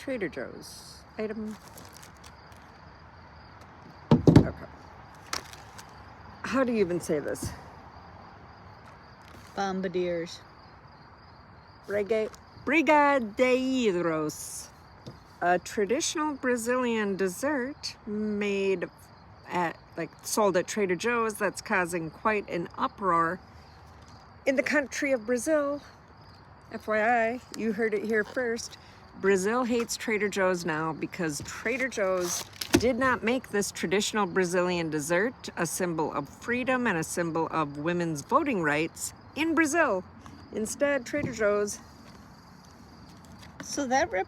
Trader Joe's. Item. Okay. How do you even say this? Brigadeiros. Brigadeiros. A traditional Brazilian dessert made at, sold at Trader Joe's that's causing quite an uproar in the country of Brazil. FYI, you heard it here first. Brazil hates Trader Joe's now because Trader Joe's did not make this traditional Brazilian dessert a symbol of freedom and a symbol of women's voting rights in Brazil. Instead, Trader Joe's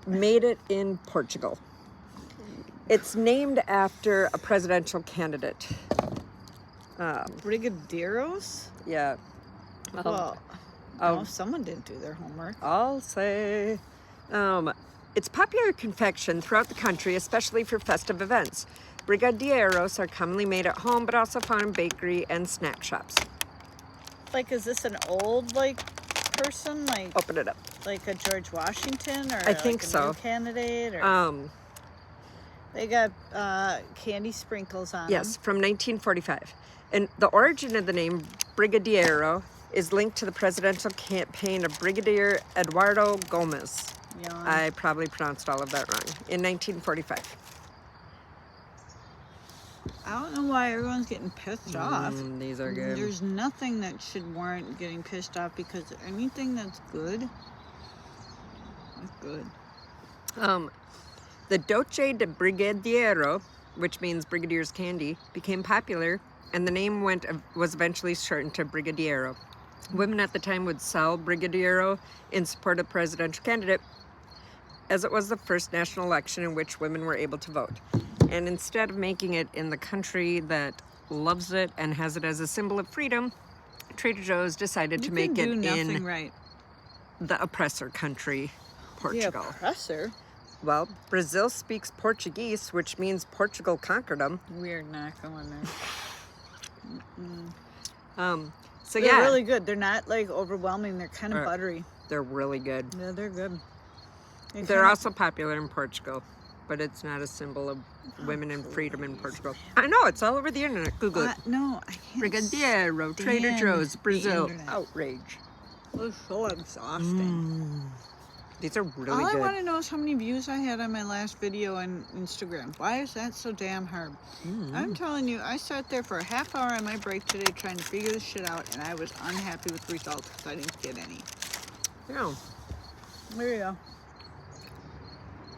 made it in Portugal. It's named after a presidential candidate. Brigadeiros? Yeah. Well, no, someone didn't do their homework. I'll say. It's popular confection throughout the country, especially for festive events. Brigadeiros are commonly made at home, but also found in bakery and snack shops. Like, is this an old, person? Open it up. Like a George Washington? Or I think a so. New candidate? Or... They got candy sprinkles on them. Yes, from 1945. And the origin of the name Brigadeiro is linked to the presidential campaign of Brigadier Eduardo Gomes. I probably pronounced all of that wrong. In 1945. I don't know why everyone's getting pissed off. These are good. There's nothing that should warrant getting pissed off because anything that's good is good. The doce de Brigadeiro, which means Brigadier's candy, became popular, and the name was eventually shortened to Brigadeiro. Women at the time would sell Brigadeiro in support of presidential candidate, as it was the first national election in which women were able to vote. And instead of making it in the country that loves it and has it as a symbol of freedom, Trader Joe's decided to make it in the oppressor country, Portugal. The oppressor? Well, Brazil speaks Portuguese, which means Portugal conquered them. We're not going there. So they're really good. They're not overwhelming. They're kind of buttery. They're really good. Yeah, they're good. They're also popular in Portugal, but it's not a symbol of women and freedom in Portugal. I know, it's all over the internet. Google it. No, I can't. Brigadeiro, Trader Joe's, Brazil. Outrage. It was so exhausting. These are really all good. I want to know is how many views I had on my last video on Instagram. Why is that so damn hard? I'm telling you, I sat there for a half hour on my break today trying to figure this shit out, and I was unhappy with the results because I didn't get any. Yeah. There you go.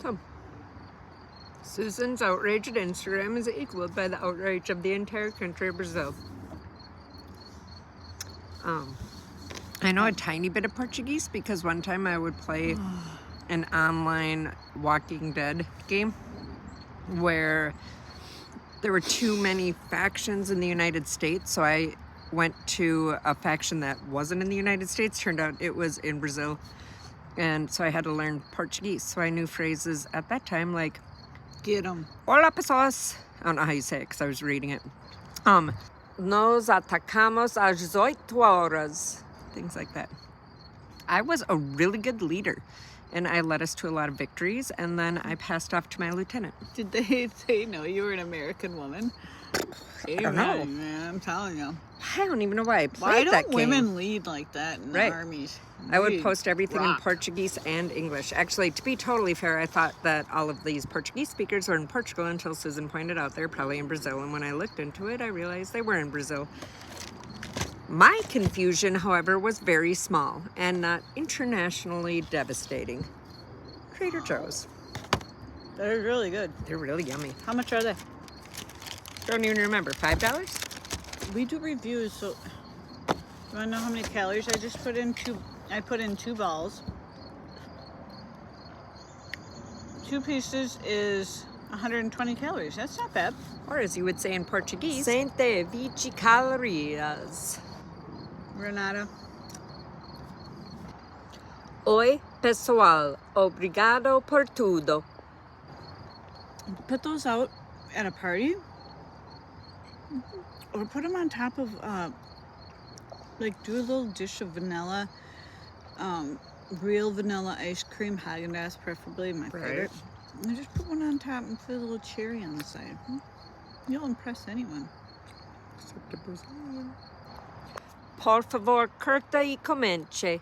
So, Susan's outrage at Instagram is equaled by the outrage of the entire country of Brazil. I know a tiny bit of Portuguese because one time I would play an online Walking Dead game where there were too many factions in the United States, so I went to a faction that wasn't in the United States. Turned out it was in Brazil, and so I had to learn Portuguese. So I knew phrases at that time like "Get 'em." Hola pessoas. I don't know how you say it because I was reading it. Nos atacamos às 18 horas. Things like that. I was a really good leader, and I led us to a lot of victories, and then I passed off to my lieutenant. Did they know you were an American woman? I don't know. Man, I'm telling you. I don't even know why I played that game. Why don't women lead like that in the armies? I would post everything in Portuguese and English. Actually, to be totally fair, I thought that all of these Portuguese speakers were in Portugal until Susan pointed out they're probably in Brazil, and when I looked into it, I realized they were in Brazil. My confusion, however, was very small and not internationally devastating. Trader Joe's. They're really good. They're really yummy. How much are they? Don't even remember. $5? We do reviews, so you want to know how many calories I just put in? I put in 2 balls. 2 pieces is 120 calories. That's not bad. Or as you would say in Portuguese, 120 calorias. Renata. Oi, pessoal. Obrigado por tudo. Put those out at a party. Or put them on top of, do a little dish of vanilla, real vanilla ice cream, Haagen-Dazs preferably, my favorite. I just put one on top and put a little cherry on the side. You'll impress anyone. Except the Brazilian. Por favor, curta y comente.